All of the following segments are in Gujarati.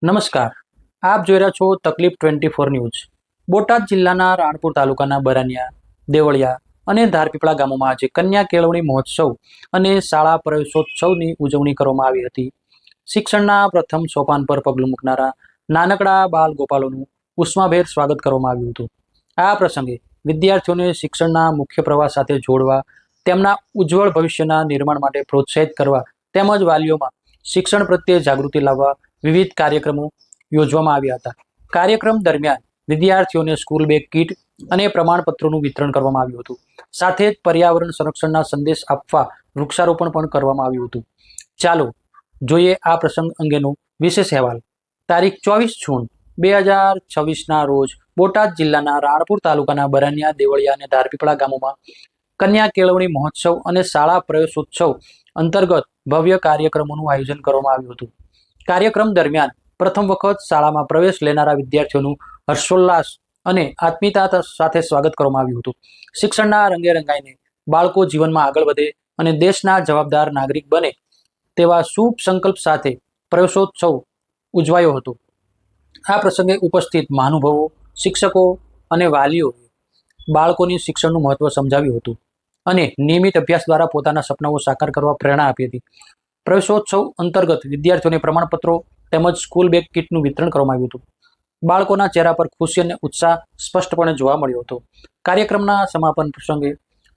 નમસ્કાર, આપ જોઈ રહ્યા છો તકલીફ 24 ન્યૂઝ. બોટાદ જિલ્લાના રાણપુર તાલુકાના બરાનિયા, દેવળિયા અને ધારપીપળા ગામોમાં આજે કન્યા કેળવણી મહોત્સવ અને શાળા પ્રવેશોત્સવની ઉજવણી કરવામાં આવી હતી. શિક્ષણના પ્રથમ સોપાન પર પગલું મૂકનારા નાનકડા બાલ ગોપાલોનું ઉષ્માભેર સ્વાગત કરવામાં આવ્યું હતું. આ પ્રસંગે વિદ્યાર્થીઓને શિક્ષણના મુખ્ય પ્રવાહ સાથે જોડવા, તેમના ઉજ્જવળ ભવિષ્યના નિર્માણ માટે પ્રોત્સાહિત કરવા તેમજ વાલીઓમાં શિક્ષણ પ્રત્યે જાગૃતિ લાવવા વિવિધ કાર્યક્રમો યોજવામાં આવ્યા હતા. કાર્યક્રમ દરમિયાન વિદ્યાર્થીઓને સ્કૂલ બેગ કીટ અને પ્રમાણપત્રોનું વિતરણ કરવામાં આવ્યું હતું. સાથે જ પર્યાવરણ સંરક્ષણના સંદેશ આપવા વૃક્ષારોપણ પણ કરવામાં આવ્યું હતું. ચાલો જોઈએ આ પ્રસંગ અંગેનો વિશેષ અહેવાલ. તારીખ 24 જૂન 2026ના રોજ બોટાદ જિલ્લાના રાણપુર તાલુકાના બરાનિયા, દેવળિયા અને ધારપીપળા ગામોમાં કન્યા કેળવણી મહોત્સવ અને શાળા પ્રવેશોત્સવ અંતર્ગત ભવ્ય કાર્યક્રમોનું આયોજન કરવામાં આવ્યું હતું. કાર્યક્રમ દરમિયાન પ્રથમ વખત શાળામાં પ્રવેશ લેનારા વિદ્યાર્થીઓનું હર્ષોલ્લાસ અને આત્મીયતા સાથે સ્વાગત કરવામાં આવ્યું હતું. શિક્ષણના રંગે રંગાઈને બાળકો જીવનમાં આગળ વધે અને દેશના જવાબદાર નાગરિક બને તેવા શુભ સંકલ્પ સાથે પ્રવેશોત્સવ ઉજવાયો હતો. આ પ્રસંગે ઉપસ્થિત મહાનુભાવો, શિક્ષકો અને વાલીઓએ બાળકોની શિક્ષણનું મહત્વ સમજાવ્યું હતું અને નિયમિત અભ્યાસ દ્વારા પોતાના સપનાઓ સાકાર કરવા પ્રેરણા આપી હતી. પ્રવેશોત્સવ અંતર્ગત વિદ્યાર્થીઓને પ્રમાણપત્રો તેમજ સ્કૂલ બેગ કીટનું વિતરણ કરવામાં આવ્યું હતું. બાળકોના ચહેરા પર ખુશી અને ઉત્સાહ સ્પષ્ટપણે જોવા મળ્યો હતો. કાર્યક્રમના સમાપન પ્રસંગે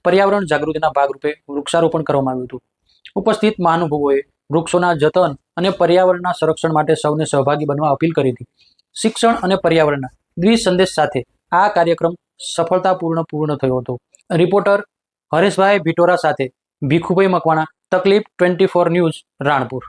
પર્યાવરણ જાગૃતિના ભાગરૂપે વૃક્ષારોપણ કરવામાં આવ્યું હતું. ઉપસ્થિત મહાનુભાવોએ વૃક્ષોના જતન અને પર્યાવરણના સંરક્ષણ માટે સૌને સહભાગી બનવા અપીલ કરી હતી. શિક્ષણ અને પર્યાવરણના દ્વિસંદેશ સાથે આ કાર્યક્રમ સફળતાપૂર્ણ પૂર્ણ થયો હતો. રિપોર્ટર હરેશભાઈ ભિટોરા સાથે ભીખુભાઈ મકવાણા, તકલીફ 24 ન્યૂઝ, રાણપુર.